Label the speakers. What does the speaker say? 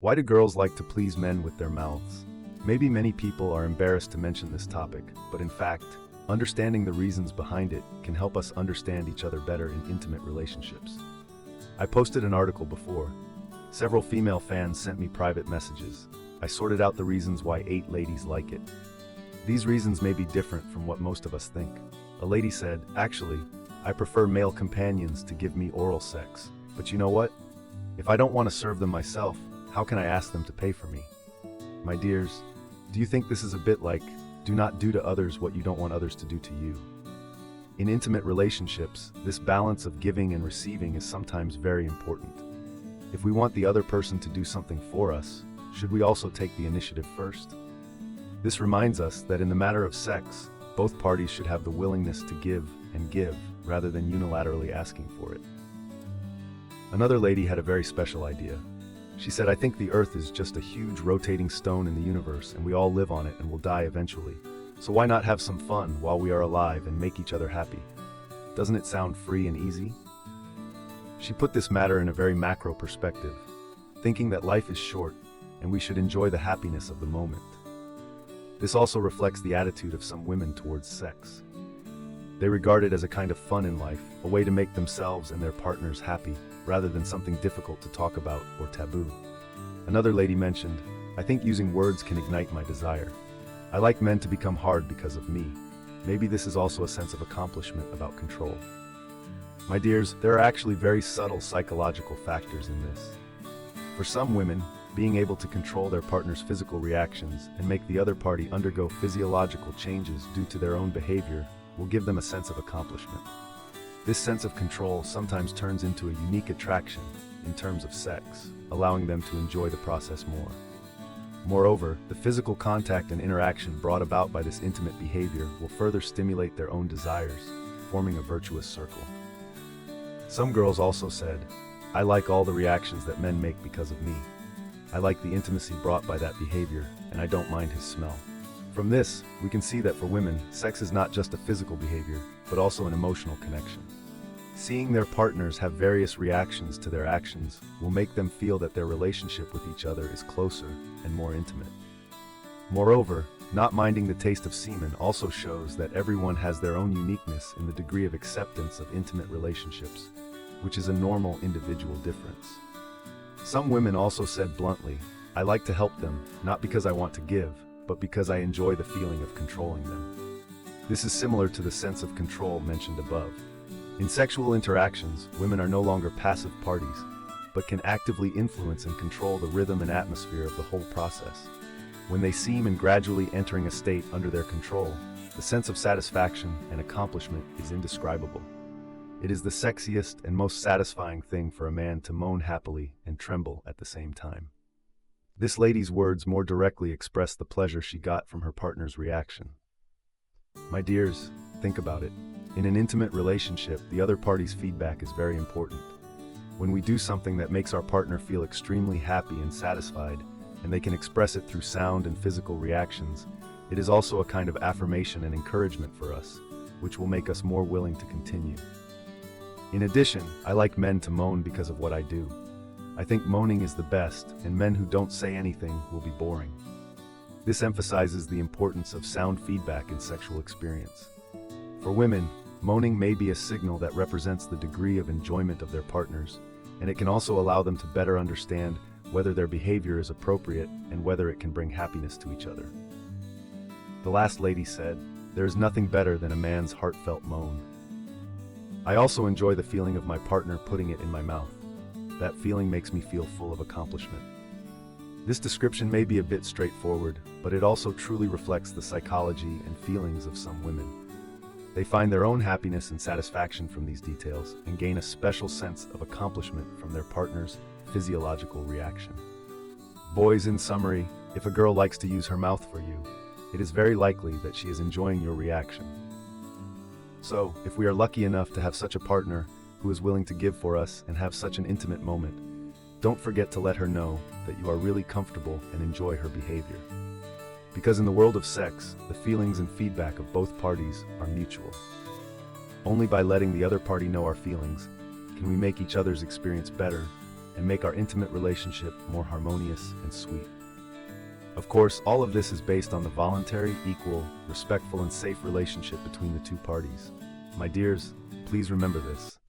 Speaker 1: Why do girls like to please men with their mouths? Maybe many people are embarrassed to mention this topic, but in fact, understanding the reasons behind it can help us understand each other better in intimate relationships. I posted an article before. Several female fans sent me private messages. I sorted out the reasons why 8 ladies like it. These reasons may be different from what most of us think. A lady said, "Actually, I prefer male companions to give me oral sex. But you know what? If I don't want to serve them myself, how can I ask them to pay for me?" My dears, do you think this is a bit like, do not do to others what you don't want others to do to you? In intimate relationships, this balance of giving and receiving is sometimes very important. If we want the other person to do something for us, should we also take the initiative first? This reminds us that in the matter of sex, both parties should have the willingness to give, rather than unilaterally asking for it. Another lady had a very special idea. She said, "I think the Earth is just a huge rotating stone in the universe and we all live on it and will die eventually. So why not have some fun while we are alive and make each other happy? Doesn't it sound free and easy?" She put this matter in a very macro perspective, thinking that life is short and we should enjoy the happiness of the moment. This also reflects the attitude of some women towards sex. They regard it as a kind of fun in life, a way to make themselves and their partners happy, rather than something difficult to talk about or taboo. Another lady mentioned, "I think using words can ignite my desire. I like men to become hard because of me. Maybe this is also a sense of accomplishment about control." My dears, there are actually very subtle psychological factors in this. For some women, being able to control their partner's physical reactions and make the other party undergo physiological changes due to their own behavior will give them a sense of accomplishment. This sense of control sometimes turns into a unique attraction in terms of sex, allowing them to enjoy the process more. Moreover, the physical contact and interaction brought about by this intimate behavior will further stimulate their own desires, forming a virtuous circle. Some girls also said, "I like all the reactions that men make because of me. I like the intimacy brought by that behavior, and I don't mind his smell." From this, we can see that for women, sex is not just a physical behavior, but also an emotional connection. Seeing their partners have various reactions to their actions will make them feel that their relationship with each other is closer and more intimate. Moreover, not minding the taste of semen also shows that everyone has their own uniqueness in the degree of acceptance of intimate relationships, which is a normal individual difference. Some women also said bluntly, "I like to help them, not because I want to give, but because I enjoy the feeling of controlling them." This is similar to the sense of control mentioned above. In sexual interactions, women are no longer passive parties, but can actively influence and control the rhythm and atmosphere of the whole process. When they seem and gradually entering a state under their control, the sense of satisfaction and accomplishment is indescribable. It is the sexiest and most satisfying thing for a man to moan happily and tremble at the same time. This lady's words more directly express the pleasure she got from her partner's reaction. My dears, think about it. In an intimate relationship, the other party's feedback is very important. When we do something that makes our partner feel extremely happy and satisfied, and they can express it through sound and physical reactions, it is also a kind of affirmation and encouragement for us, which will make us more willing to continue. In addition, I like men to moan because of what I do. I think moaning is the best, and men who don't say anything will be boring. This emphasizes the importance of sound feedback in sexual experience. For women, moaning may be a signal that represents the degree of enjoyment of their partners, and it can also allow them to better understand whether their behavior is appropriate and whether it can bring happiness to each other. The last lady said, "There is nothing better than a man's heartfelt moan. I also enjoy the feeling of my partner putting it in my mouth. That feeling makes me feel full of accomplishment." This description may be a bit straightforward, but it also truly reflects the psychology and feelings of some women. They find their own happiness and satisfaction from these details and gain a special sense of accomplishment from their partner's physiological reaction. Boys, in summary, if a girl likes to use her mouth for you, it is very likely that she is enjoying your reaction. So, if we are lucky enough to have such a partner who is willing to give for us and have such an intimate moment, don't forget to let her know that you are really comfortable and enjoy her behavior. Because in the world of sex, the feelings and feedback of both parties are mutual. Only by letting the other party know our feelings can we make each other's experience better and make our intimate relationship more harmonious and sweet. Of course, all of this is based on the voluntary, equal, respectful, and safe relationship between the two parties. My dears, please remember this.